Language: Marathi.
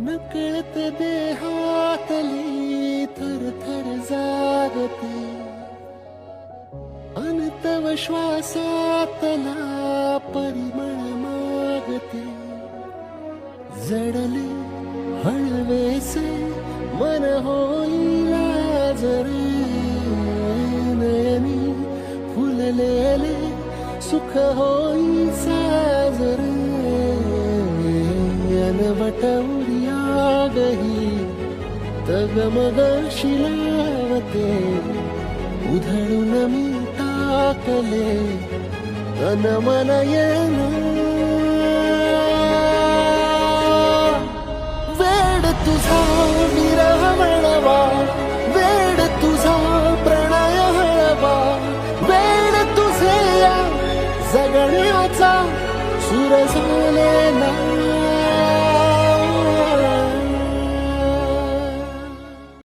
नकळत देहातली थरथर जागते, अनतव श्वासातला परिमळ मागते. जडले हळवेसे मन होईला जरे, नयनी फुललेले सुख होई साजरे. अनवट उर्यागही तगमग शिलावते, उधळून मी टाकले तन मन येन. वेड तुझा विरह म्हणवा, वेड तुझा प्रणय हळवा, वेड तुझे या जगण्याचा सुर झाले